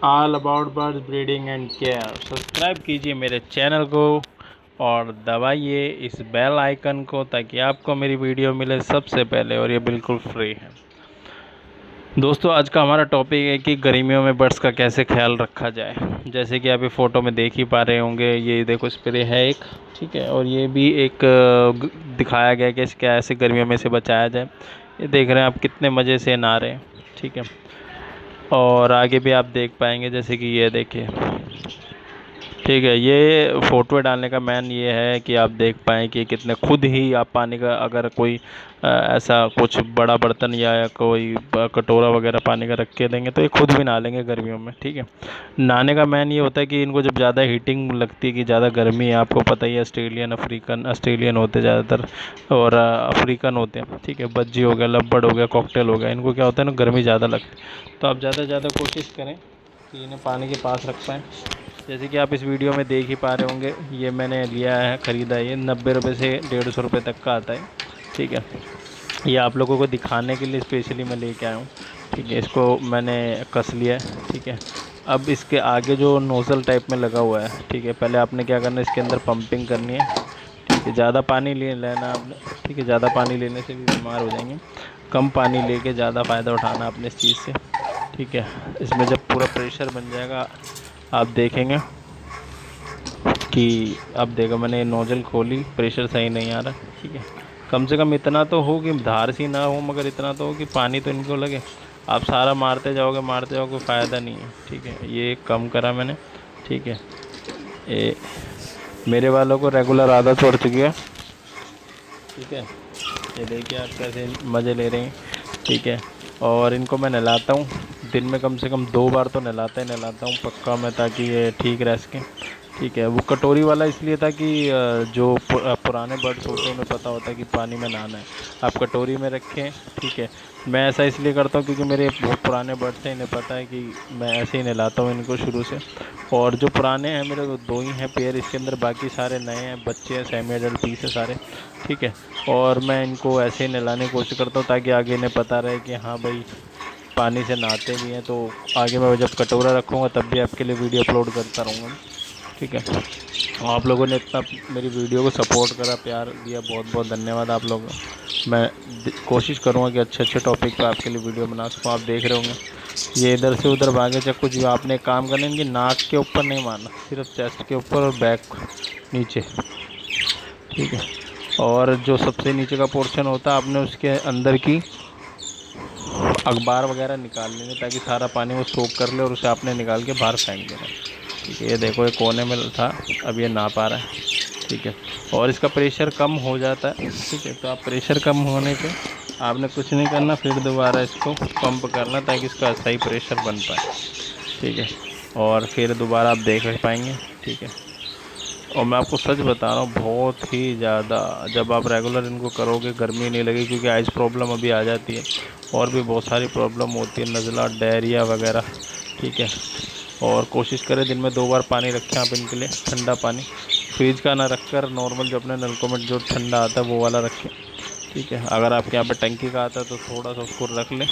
All about birds breeding and care. Subscribe कीजिए मेरे channel को और दबाइए इस बेल आइकन को ताकि आपको मेरी वीडियो मिले सबसे पहले, और ये बिल्कुल फ्री है। दोस्तों, आज का हमारा टॉपिक है कि गर्मियों में बर्ड्स का कैसे ख्याल रखा जाए। जैसे कि आप ये फ़ोटो में देख ही पा रहे होंगे, ये देखो स्प्रे है एक, ठीक है, और ये भी एक दिखाया गया कि इसके ऐसे गर्मियों में से बचाया जाए। ये देख रहे हैं आप कितने मज़े से नहा रहे हैं, ठीक है। और आगे भी आप देख पाएंगे, जैसे कि ये देखिए, ठीक है। ये फ़ोटो डालने का मैन ये है कि आप देख पाएँ कि कितने खुद ही आप पानी का, अगर कोई ऐसा कुछ बड़ा बर्तन या कोई कटोरा वगैरह पानी का रख के देंगे तो ये खुद भी नहा लेंगे गर्मियों में, ठीक है। नहाने का मैन ये होता है कि इनको जब ज़्यादा हीटिंग लगती है कि ज़्यादा गर्मी है, आपको पता ही है, ऑस्ट्रेलियन होते ज़्यादातर, और अफ्रीकन होते हैं, ठीक है। बज्जी हो गया, लब्बड़ हो गया, कॉकटेल हो गया, इनको क्या होता है ना, गर्मी ज़्यादा लगती है। तो आप ज़्यादा से ज़्यादा कोशिश करें कि इन्हें पानी के पास रख पाएँ। जैसे कि आप इस वीडियो में देख ही पा रहे होंगे, ये मैंने लिया है, ख़रीदा है, ये 90 रुपये से 150 रुपये तक का आता है, ठीक है। ये आप लोगों को दिखाने के लिए स्पेशली मैं लेके आया हूँ, ठीक है। इसको मैंने कस लिया है, ठीक है। अब इसके आगे जो नोज़ल टाइप में लगा हुआ है, ठीक है, पहले आपने क्या करना है, इसके अंदर पंपिंग करनी है, ठीक है। ज़्यादा पानी लेना आपने, ठीक है। ज़्यादा पानी लेने से भी बीमार हो जाएंगे। कम पानी लेके ज़्यादा फ़ायदा उठाना आपने इस चीज़ से, ठीक है। इसमें जब पूरा प्रेशर बन जाएगा, आप देखेंगे कि, अब देखो मैंने नोज़ल खोली, प्रेशर सही नहीं आ रहा, ठीक है। कम से कम इतना तो हो कि धार सी ना हो, मगर इतना तो हो कि पानी तो इनको लगे। आप सारा मारते जाओगे, कोई फ़ायदा नहीं है, ठीक है। ये कम करा मैंने, ठीक है। ये मेरे वालों को रेगुलर आदत पड़ चुकी है, ठीक है। ये देखिए आप कैसे मज़े ले रहे हैं, ठीक है। और इनको मैं नहलाता हूँ, दिन में कम से कम 2 बार तो नहलाता हूँ पक्का मैं, ताकि ये ठीक रह सकें, ठीक है। वो कटोरी वाला इसलिए था कि जो पुराने बर्ड्स होते हैं उन्हें पता होता है कि पानी में नहाना है, आप कटोरी में रखें, ठीक है। मैं ऐसा इसलिए करता हूँ क्योंकि मेरे बहुत पुराने बर्ड्स हैं, इन्हें पता है कि मैं ऐसे ही नहलाता हूँ इनको शुरू से। और जो पुराने हैं मेरे, वो 2 ही हैं पेयर इसके अंदर, बाकी सारे नए हैं, बच्चे हैं, सेमी एडल्ट पीस है सारे, ठीक है। और मैं इनको ऐसे ही नहलाने की कोशिश करता हूँ ताकि आगे इन्हें पता रहे कि हाँ भाई पानी से नहाते भी हैं। तो आगे मैं जब कटोरा रखूँगा तब भी आपके लिए वीडियो अपलोड करता रहूँगा, ठीक है। आप लोगों ने इतना मेरी वीडियो को सपोर्ट करा, प्यार दिया, बहुत बहुत धन्यवाद आप लोगों का। मैं कोशिश करूँगा कि अच्छे अच्छे टॉपिक पे आपके लिए वीडियो बना सकूँ। आप देख रहे होंगे ये इधर से उधर भागे, चाहे कुछ भी, आपने काम करना है, इनकी नाक के ऊपर नहीं मारना, सिर्फ चेस्ट के ऊपर और बैक नीचे, ठीक है। और जो सबसे नीचे का पोर्शन होता है, आपने उसके अंदर की अखबार वगैरह निकाल लेंगे ताकि सारा पानी वो सोख कर ले, और उसे आपने निकाल के बाहर फेंक देना, ठीक है। ये देखो, ये कोने में था, अब ये ना पा रहा है, ठीक है। और इसका प्रेशर कम हो जाता है, ठीक है। तो आप प्रेशर कम होने पे आपने कुछ नहीं करना, फिर दोबारा इसको पंप करना ताकि इसका सही प्रेशर बन पाए, ठीक है। और फिर दोबारा आप देख पाएंगे, ठीक है। और मैं आपको सच बता रहा हूँ, बहुत ही ज़्यादा जब आप रेगुलर इनको करोगे गर्मी नहीं लगेगी, क्योंकि आइस प्रॉब्लम अभी आ जाती है, और भी बहुत सारी प्रॉब्लम होती है, नज़ला, डायरिया वगैरह, ठीक है। और कोशिश करें दिन में 2 बार पानी रखें आप इनके लिए, ठंडा पानी, फ्रिज का ना रखकर नॉर्मल जो अपने नलकों में जो ठंडा आता है वो वाला रखें, ठीक है। अगर आपके यहाँ पे टंकी का आता है तो थोड़ा सा उसको रख लें,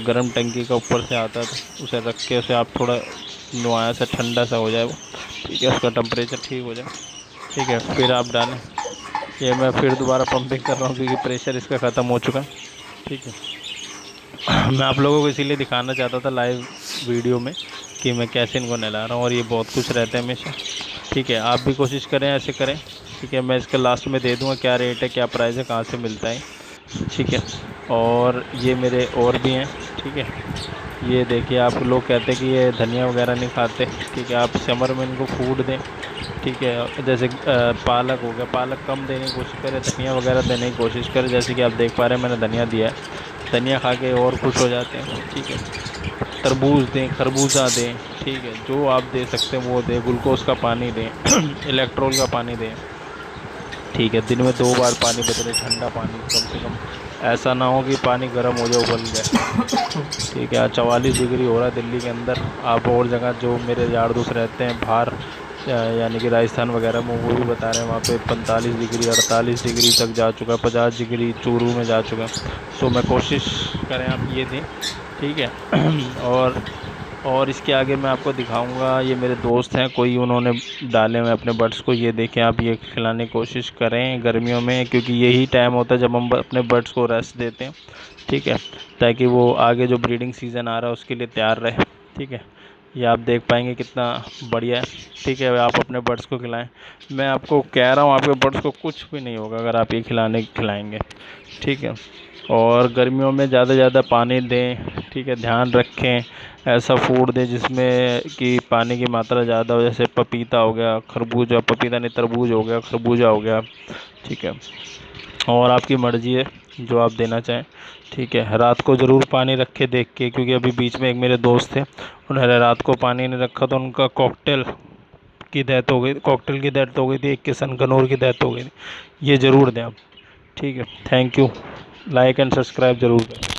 गर्म टंकी का ऊपर से आता है तो उसे रख के उसे आप थोड़ा नवाया सा, ठंडा सा हो जाए वो, ठीक है, उसका टेम्परेचर ठीक हो जाए, ठीक है, फिर आप डालें। ये मैं फिर दोबारा पंपिंग कर रहा हूँ क्योंकि प्रेशर इसका ख़त्म हो चुका है, ठीक है। मैं आप लोगों को इसीलिए दिखाना चाहता था लाइव वीडियो में कि मैं कैसे इनको नहला रहा हूँ, और ये बहुत कुछ रहता है हमेशा, ठीक है। आप भी कोशिश करें, ऐसे करें, ठीक है। मैं इसके लास्ट में दे दूँगा क्या रेट है, क्या प्राइस है, कहाँ से मिलता है, ठीक है। और ये मेरे और भी हैं, ठीक है। ये देखिए, आप लोग कहते हैं कि ये धनिया वगैरह नहीं खाते, ठीक है। आप समर में इनको फूड दें, ठीक है। जैसे पालक हो गया, पालक कम देने की कोशिश करें, धनिया वगैरह देने की कोशिश करें। जैसे कि आप देख पा रहे हैं मैंने धनिया दिया है, धनिया खा के और खुश हो जाते हैं, ठीक है। तरबूज दें, खरबूजा दें, ठीक है। जो आप दे सकते हैं वो दें, ग्लूकोज का पानी दें इलेक्ट्रोल का पानी दें, ठीक है। दिन में 2 बार पानी बदलें, ठंडा पानी कम से कम, ऐसा ना हो कि पानी गर्म हो जाए, उबल जाए, ठीक है। 44 डिग्री हो रहा है दिल्ली के अंदर। आप और जगह जो मेरे यार दोस्त रहते हैं बाहर, यानी कि राजस्थान वगैरह में, वो भी बता रहे हैं वहाँ पे 45 डिग्री, 48 डिग्री तक जा चुका है, 50 डिग्री चूरू में जा चुका है। तो मैं कोशिश करें आप ये दें, ठीक है। और और इसके आगे मैं आपको दिखाऊंगा, ये मेरे दोस्त हैं कोई, उन्होंने डाले हुए अपने बर्ड्स को, ये देखें आप, ये खिलाने की कोशिश करें गर्मियों में, क्योंकि यही टाइम होता है जब हम अपने बर्ड्स को रेस्ट देते हैं, ठीक है, ताकि वो आगे जो ब्रीडिंग सीज़न आ रहा है उसके लिए तैयार रहे, ठीक है। ये आप देख पाएंगे कितना बढ़िया है, ठीक है। आप अपने बर्ड्स को खिलाएं, मैं आपको कह रहा हूँ आपके बर्ड्स को कुछ भी नहीं होगा अगर आप ये खिलाएंगे, ठीक है। और गर्मियों में ज़्यादा से ज़्यादा पानी दें, ठीक है, ध्यान रखें, ऐसा फूड दें जिसमें कि पानी की मात्रा ज़्यादा हो, जैसे पपीता हो गया, खरबूजा, पपीता नहीं तरबूज हो गया, खरबूजा हो गया, ठीक है। और आपकी मर्ज़ी है जो आप देना चाहें, ठीक है। रात को ज़रूर पानी रखे देख के, क्योंकि अभी बीच में एक मेरे दोस्त थे, उन्होंने रात को पानी नहीं रखा तो उनका कॉकटेल की डेथ हो गई, कॉकटेल की डेथ हो गई थी, एक किशन कनौर की डेथ हो गई थी। ये ज़रूर दें आप, ठीक है। Thank you, like and subscribe ज़रूर करें।